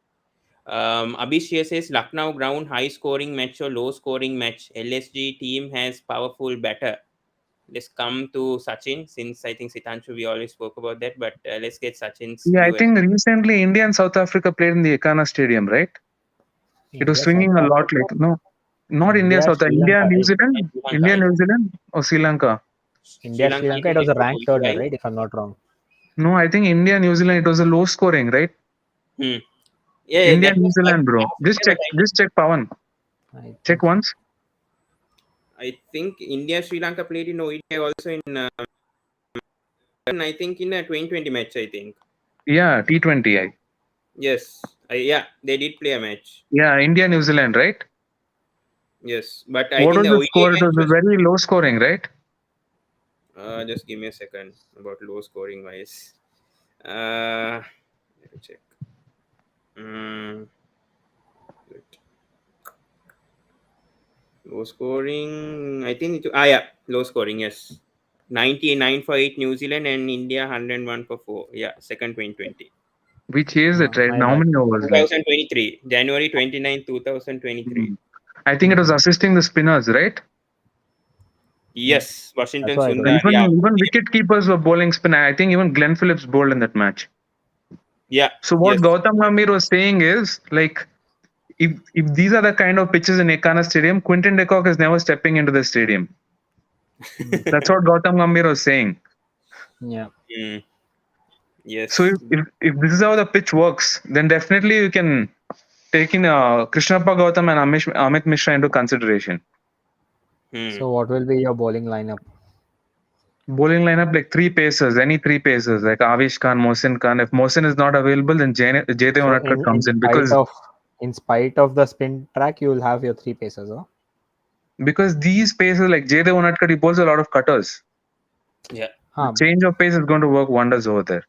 Abhishek says Lucknow ground high scoring match or low scoring match. LSG team has powerful batter. Let's come to Sachin since I think Sitanshu we already spoke about that, but let's get Sachin's Yeah, I view. think recently India and South Africa played in the Ekana Stadium, right? It was India, swinging South a lot. Africa, Not India, India, South Sri India, Lanka, New right? Zealand, Sri Lanka, India, I New think. Zealand, or Sri Lanka. India, Sri Lanka. It was a ranked third one, right? If I'm not wrong. No, I think India, New Zealand. It was a low scoring, right? Yeah, India, that New was Zealand, bro. last year, but Just check, Pawan. I Check think so. once. I think India Sri Lanka played in ODI also in I think in a 2020 match. I think. Yeah, T20. Yes, yeah, they did play a match. Yeah, India, New Zealand, right? Yes, but I What think was the the ODI score? It match was a was. very low scoring, right? Just give me a second about low scoring wise. Let me check. Wait. Low scoring. I think. Yeah, low scoring. Yes, 99 for 8 New Zealand and India 101 for 4. Yeah, second 2020. We chased it, right? My How bad. many overs? 2023, January 29, 2023. I think it was assisting the spinners, right? Yes, Washington That's what I got. Sundar. Yeah, Even wicket keepers were bowling spin. I think even Glenn Phillips bowled in that match. yeah. So what Yes. Gautam Gambhir was saying is like if these are the kind of pitches in Ekana Stadium, Quinton de Kock is never stepping into the stadium. That's what Gautam Gambhir was saying. Yeah. Yes. So if this is how the pitch works, then definitely you can take in Krishnappa Gautam and Amit Mishra into consideration. So what will be your bowling lineup? Bowling lineup like 3 pacers, any 3 pacers like Avish Khan, Mohsin Khan. If Mohsin is not available, then Jaydev So Unadkat comes in in spite of the spin track, you will have your 3 pacers, huh? because these pacers like Jaydev Unadkat, he bowls a lot of cutters. Yeah. The change of pace is going to work wonders over there.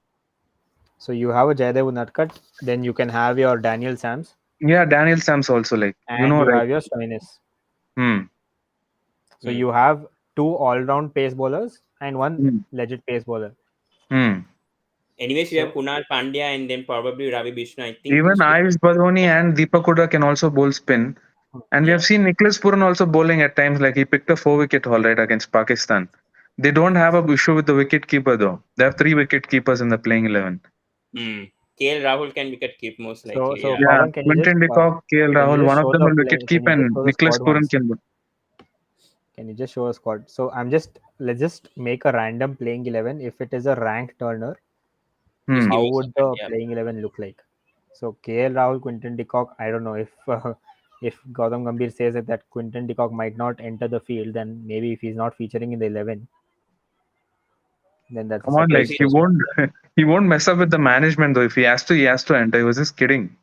So you have a Jaydev Unadkat, then you can have your Daniel Sams, Yeah, Daniel Sams also, like, you and know, you right? have your Stoinis. Hmm. So Hmm. you have two all-round pace bowlers and one Hmm. legit pace bowler. Hmm. Anyways, you have So Kunal Pandya and then probably Ravi Vishnu. I think Even who's Ayush Badoni and Deepak Hooda can also bowl spin. And we yeah. have seen Nicholas Puran also bowling at times, like he picked a 4 wicket haul right against Pakistan. They don't have a issue with the wicket keeper though. They have 3 wicket keepers in the playing 11. Hmm. KL Rahul can wicket keep most so likely. so Yeah. Yeah, Pawan, Quinton de Kock, KL can you Rahul, just one of show them the will play? wicket Can keep, you just and show the Nicholas squad Puran once? can. Can you just show a squad? So let's just make a random playing 11. If it is a ranked turner, Just Hmm. give how me a would second. the Yeah. playing 11 look like? So KL Rahul, Quinton de Kock. I don't know if Gautam Gambhir says that Quinton de Kock might not enter the field, then maybe if he's not featuring in the 11, then that's a Come on, separate like he Obviously. discussion. won't he won't mess up with the management though. If he has to enter. He was just kidding.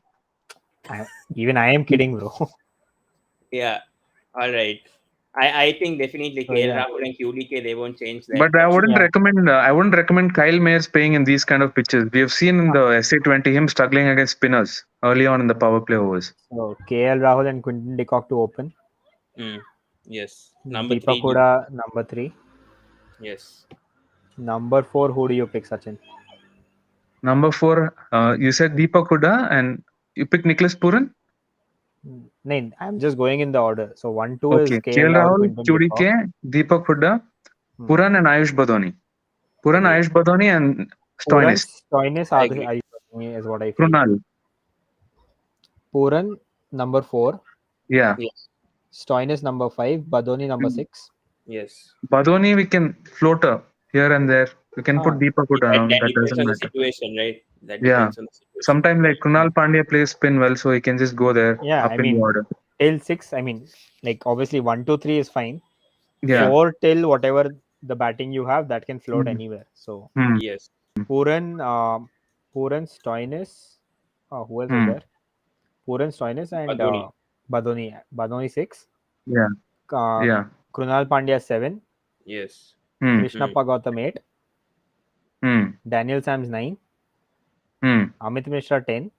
Even I am kidding, bro. Yeah. All right. I think definitely So KL yeah, Rahul and QDK they won't change that But for sure. yeah. I wouldn't recommend Kyle Mayers playing in these kind of pitches. We have seen in the SA20 him struggling against spinners early on in the power play overs. So KL Rahul and Quinton de Kock to open. Hmm. Yes. Number Deepak three. Huda number 3. Yes. Number 4, who do you pick, Sachin? Number 4, you said Deepak Hooda and you picked Nicholas Puran? No, I'm just going in the order. So 1, 2 is Okay. KL KL Rahul, Rahul, Quinton de QDK, Kock. Deepak Hooda, Hmm. Puran and Ayush Badoni. Puran, Agree. Ayush Badoni and Puran, Stoinis. Stoinis, I agree. is what I feel. Krunal. Puran number 4, Yeah. Yes. Stoinis number 5, Badoni number Mm. 6. Yes. Badoni, we can floater here and there. We can put Huh. Deepak Hooda That around. That depends doesn't on the matter. situation, right? That Yeah. depends on the situation. Sometimes like Krunal Pandya plays spin well, so he can just go there Yeah, up I in the mean, order. till 6, I mean, like obviously 1, 2, 3 is fine. Yeah. Yeah. 4 till whatever the batting you have, that can float Hmm. anywhere. So Hmm. Yes. Puran, Stoinis, who else was Hmm. there? Puran, Stoinis, and Badoni. Badoni. Badoni 6. Yeah. Uh, Yeah. Krunal Pandya 7. Yes. Hmm. Krishnappa Gautam 8. Hmm. Daniel Sams 9. Hmm. Amit Mishra 10.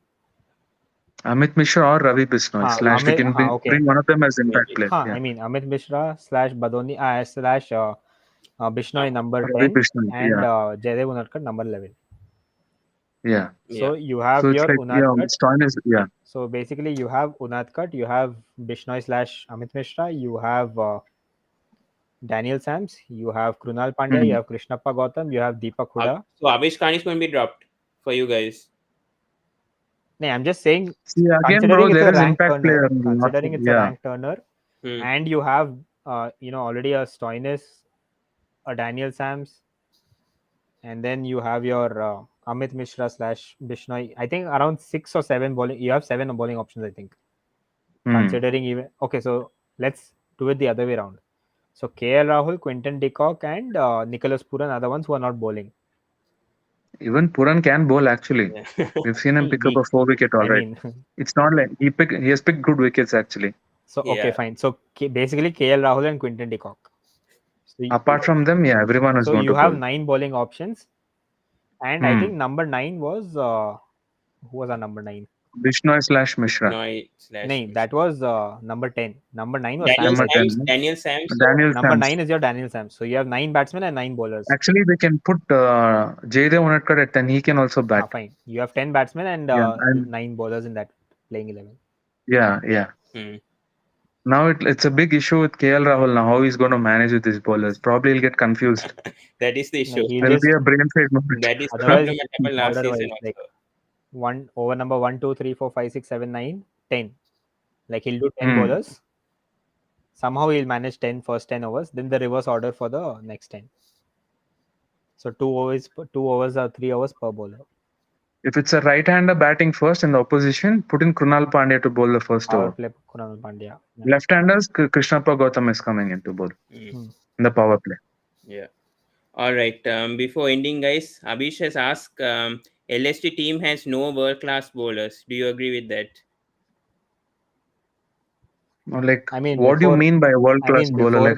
Amit Mishra or Ravi Bisnoy slash we Amit, can okay. bring one of them as impact Maybe. player. Yeah. I mean Amit Mishra slash Badoni slash Bishnoi number Ravi 10 Bisnoy. and Yeah. Jaydev Unadkat number 11. Yeah. Yeah. So you So have it's your like Unadkat. Stein is So basically you have Unadkat, you have Bishnoi slash Amit Mishra, you have Daniel Sams, you have Krunal Pandya, you Hmm. have Krishnappa Gautam, you have Deepak Huda. So Avish Khan is going to be dropped for you guys. No, I'm just saying, See again, bro. considering it's There a is rank impact turner, player. Not, yeah. Hmm. and you have already a Stoinis, a Daniel Sams, and then you have your Amit Mishra slash Bishnoi. I think around 6 or 7 bowling. You have 7 bowling options, I think. Hmm. Considering even okay, so let's do it the other way around. So KL Rahul, Quinton de Kock, and Nicholas Puran are the ones who are not bowling. Even Puran can bowl actually. Yeah. We've seen him pick up a 4 wicket I already. mean, It's not like he has picked good wickets actually. so okay, Yeah. fine. So basically KL Rahul and Quinton de Kock. So, Apart from them, yeah, everyone is so going you to have bowl. 9 bowling options, and I Hmm. think number 9 was who was our number 9? Bisnoy slash Mishra. Bishnoy slash No, Mishra. that was number 10. Number 9 was Daniel Sam Number Curry. Sams. 10. Daniel Sams. So Daniel number Sams. 9 is your Daniel Sams. So you have 9 batsmen and 9 bowlers. Actually, we can put Jaydev Unadkat at 10. He can also bat. Fine. You have 10 batsmen and Yeah, and 9 bowlers in that playing 11. yeah. Hmm. Now it's a big issue with KL Rahul now. How he's going to manage with his bowlers? Probably he'll get confused. That is the No, issue. he'll There'll be just a brain fade moment. That is the otherwise problem that happened last order season wise like also. one over number 1, 2, 3, 4, 5, 6, 7, 9, 10. Like he'll do 10 Hmm. bowlers. Somehow he'll manage first 10 overs, then the reverse order for the next 10. So 2 overs or 3 overs per bowler. If it's a right-hander batting first in the opposition, put in Krunal Pandya to bowl the first Power over. play Kunal Pandya. Yeah. Left-handers, Krishnappa Gautam is coming in to bowl Hmm. in the power play. Yeah. All right. Before ending, guys, Abish has asked, LSG team has no world-class bowlers. Do you agree with that? Or like, I mean, what do you before mean by a world I class mean bowler? Like,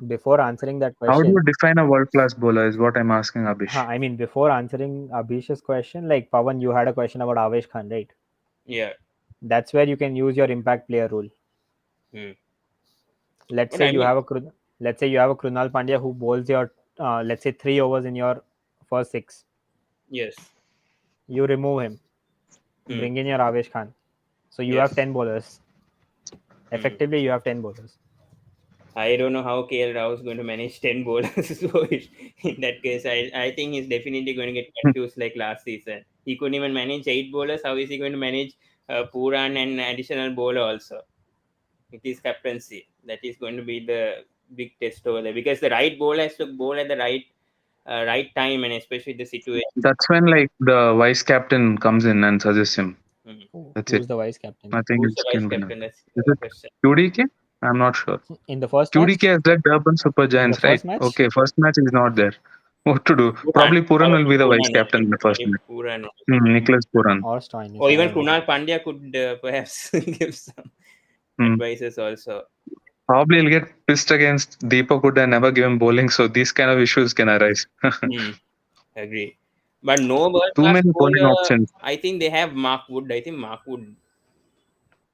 before answering that how do you question, define a world class bowler? Is what I'm asking, Abhish. I mean, before answering Abhish's question, like Pawan, you had a question about Avesh Khan, right? Yeah. That's where you can use your impact player rule. Hmm. Let's But say I you mean, have a let's say you have a Krunal Pandya who bowls your let's say 3 overs in your first 6. yes. You remove him, Hmm. bring in your Avesh Khan. So you have Yes. 10 bowlers. Hmm. Effectively, you have 10 bowlers. I don't know how KL Rao is going to manage 10 bowlers. So in that case, I think he's definitely going to get confused like last season. He couldn't even manage 8 bowlers. How is he going to manage Puran and additional bowler also? It is captaincy. That is going to be the big test over there because the right bowler has to bowl at the right time and especially the situation. That's when like the vice captain comes in and suggests him. Hmm. That's it. Who's the vice captain? Nothing Who's else the vice can be done. captain? That's Is the it question. QDK? I'm not sure. In the first QDK match? has led Durban Super In the Giants, right? first match? Okay, first match is not there. What to do? Puran, Probably Puran will probably be the vice Puran captain only. in the first match. Puran. Nicholas Puran. Or Stoinis, Or I even don't know. Kunal Pandya could perhaps give some Hmm. advices also. Probably he'll get pissed against Deepak Hooda and never give him bowling, so these kind of issues can arise. Hmm. Agree. But no world Too class many bowling bowler. options. I think they have Mark Wood. I think Mark Wood.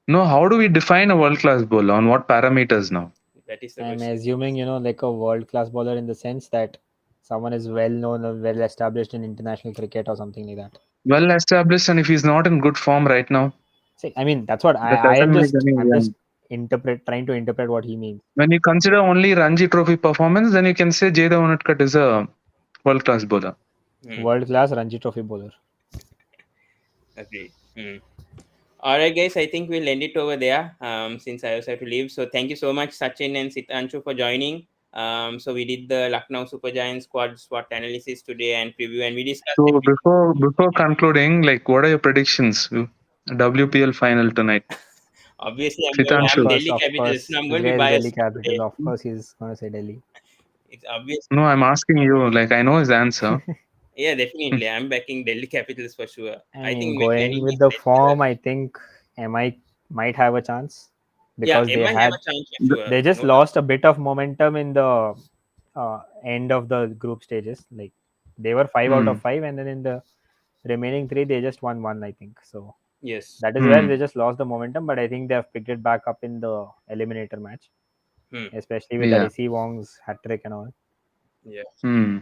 No, how do we define a world class bowler? On what parameters now? That is the I'm question. assuming, like a world class bowler in the sense that someone is well known or well established in international cricket or something like that. Well established, and if he's not in good form right now, See, I mean, that's what that I am doesn't make just any I'm sense. just trying to interpret what he means. When you consider only Ranji Trophy performance, then you can say Jaydev Unadkat is a world class bowler. Hmm. World class Ranji Trophy bowler. Agreed. Hmm. All right, guys. I think we'll end it over there. Since I also have to leave. So thank you so much, Sachin and Sitanshu, for joining. So we did the Lucknow Super Giants squad SWOT analysis today and preview, and we discussed So everything. before concluding, like what are your predictions? WPL final tonight. Obviously, I'm Sitanshu. Delhi Capitals. Of No, I'm course, going to be guys, Delhi biased Capital. today. Of course, he's gonna say Delhi. It's obvious. No, I'm asking you. Like I know his answer. Yeah, definitely. I'm backing Delhi Capitals for sure. I I mean, think going McLennan with is the best ever. form, I think MI might have a chance Yeah, because MI have a chance for sure. they just No doubt. lost a bit of momentum in the end of the group stages. Like they were 5 out of 5, and then in the remaining 3, they just won one, I think. So Yes. that is where they just lost the momentum. But I think they have picked it back up in the eliminator match, Hmm. especially with Yeah. Alice Wong's hat trick and all. Yeah. Hmm.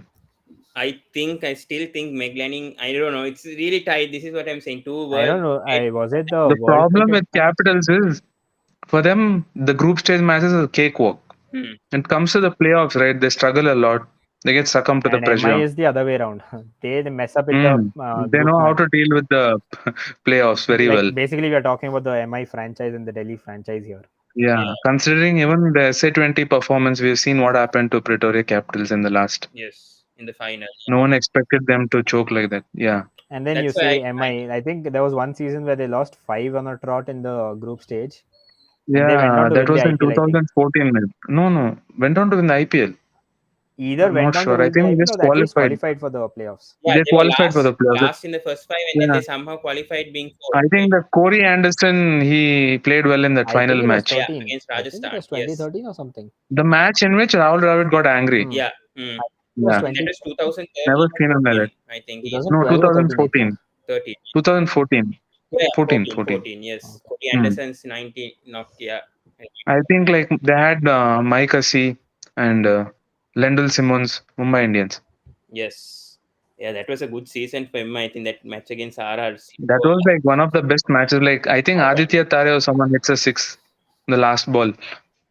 I still think McLennan. I don't know. It's really tight. This is what I'm saying. Two I don't world know. great. Was it the The World problem Cricket with Fan? Capitals is for them the group stage matches is a cakewalk. Hmm. When it comes to the playoffs, right? They struggle a lot. They get succumbed to the And MI pressure. is the other way around. They mess up in the They group know how match. to deal with the playoffs very well. Like basically, we are talking about the MI franchise and the Delhi franchise here. Yeah, Yeah. considering even the SA20 performance, we've seen what happened to Pretoria Capitals in the last. Yes. In the final. No one expected them to choke like that. Yeah. And then you That's why say MI. I think there was one season where they lost 5 on a trot in the group stage, and they went on Yeah, to that win the was in IPL. I think 2014. No. Went on to win the IPL. either I'm not went on to sure. I win the think they IPL just or at least qualified. qualified for the playoffs. yeah, They they were qualified for the playoffs. last in the first five, and then Yeah. they somehow qualified being fourth. I think that Corey Anderson, he played well in that I final think it was match. Yeah, 13. against I think it Rajasthan. was Yes. 2013 or something. The match in which Rahul Dravid got angry. Hmm. Yeah. Hmm. It was Yeah. That 20, was 2013 Never or seen him like 14. that. I think he's No, 2012 or 13, I think. 2014. 13. 2014. Yeah, 14. 14. 14. 14. Yes. Okay. Cody Hmm. Anderson's 19 knock. Yeah. I think like they had Mike Hussey and Lendl Simmons, Mumbai Indians. Yes. Yeah, that was a good season for him. I think that match against RRC. That was like one of the best matches. Like I think Aditya Tare or someone hits a six, the last ball.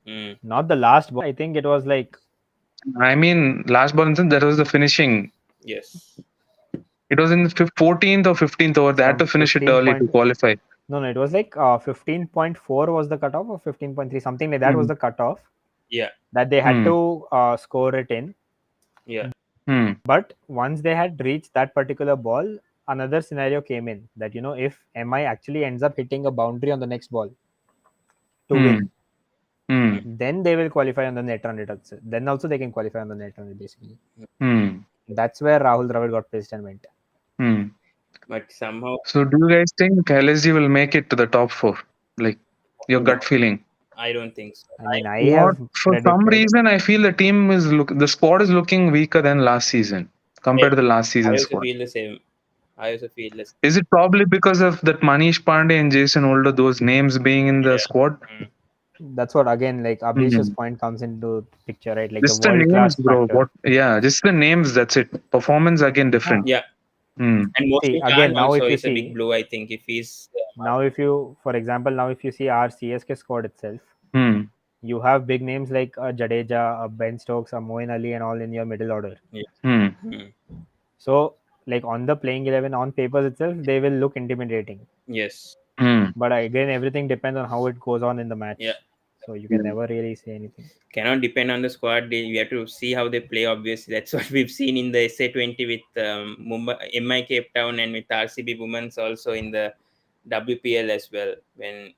Mm. Not the last ball. I think it was like I mean, last ball instance, that was the finishing. Yes. It was in the 14th or 15th over. They had some to finish it 15 early to point. qualify. No, it was like 15.4 was the cutoff or 15.3, something like that was Hmm. the cutoff Yeah. that they had Hmm. to score it in. Yeah. Hmm. But once they had reached that particular ball, another scenario came in that if MI actually ends up hitting a boundary on the next ball to Hmm. win, Hmm. then they will qualify on the net run rate. Then also they can qualify on the net run rate basically. Hmm. That's where Rahul Dravid got pissed and went. Hmm. But somehow, So do you guys think LSG will make it to the top four? Like your gut feeling? I don't think so. I mean, I What have for some predicted. reason I feel the squad is looking weaker than last season compared to the last I season also squad. feel the same. I also feel the same. Is it probably because of that Manish Pandey and Jason Holder, those names being in the Yeah. squad? That's what, again, like Abhish's Hmm. point comes into picture, right? Like the Just the world names, class bro. factor. What? Yeah, just the names. That's it. Performance again different. Yeah. Hmm. And See, Mohsin Khan again, now also if you is a big see, blow, I think, if he's now if you, for example, now if you see our CSK squad itself, Hmm. you have big names like Jadeja, Ben Stokes, Moeen Ali, and all in your middle order. yeah. Hmm. Hmm. So, like on the playing 11, on papers itself, they will look intimidating. Yes. Hmm. But again, everything depends on how it goes on in the match. Yeah. So you can Yeah. never really say anything. Cannot depend on the squad. We have to see how they play. Obviously, that's what we've seen in the SA20 with Mumbai, MI Cape Town, and with RCB Women's also in the WPL as well. When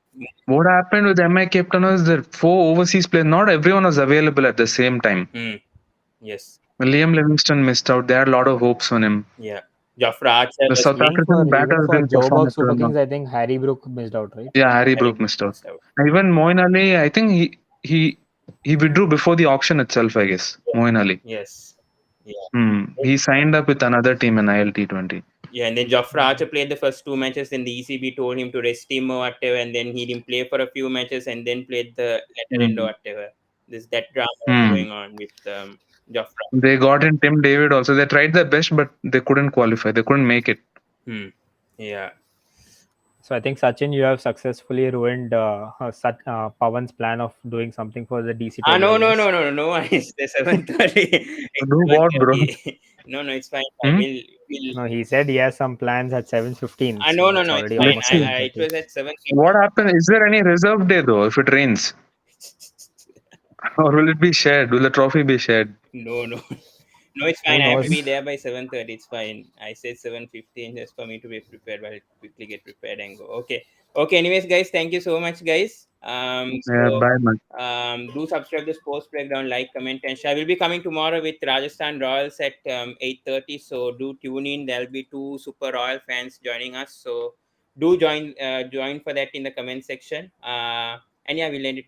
What happened with MI Captain is that 4 overseas players, not everyone was available at the same time. yes, Liam Livingston missed out. They had a lot of hopes on him. yeah, Jofra Archer The was South Even African for even batters for didn't perform Joburg at all. Super Kings, I think Harry Brook missed out, right? Yeah, Harry Harry Brook missed out. missed out. Even Moeen Ali, I think he withdrew before the auction itself, I guess. Moeen Ali. Yes, yeah, He signed up with another team in ILT20. yeah. And then Jofra Archer played the first 2 matches. Then the ECB told him to rest him or whatever, and then he didn't play for a few matches, and then played the latter end or Hmm. whatever. There's that drama Hmm. going on with Jofra. They got in Tim David also. They tried their best, but they couldn't qualify. They couldn't make it. Yeah. So I think Sachin, you have successfully ruined Pawan's plan of doing something for the DC No, no, televisers. no, no, no. It's the 7:30. It's Do what, bro? 7:30. No, it's fine. I Hmm? will. No, he said he has some plans at 7:15. No, So no, it's no. It's already fine. almost Let's see. It 7:30. was at 7. What happened? Is there any reserve day though if it rains? Or will it be shared? Will the trophy be shared? No, no. No, it's Who fine. I have to knows? be there by 7:30. It's fine. I said 7:15 just for me to be prepared. But I'll quickly get prepared and go. Okay. Okay. Anyways, guys, thank you so much, guys. Yeah, bye, man. Do subscribe to Sports Breakdown, like, comment, and share. We'll be coming tomorrow with Rajasthan Royals at 8:30. So do tune in. There'll be 2 Super Royal fans joining us. So do join for that in the comment section. And yeah, we'll end it.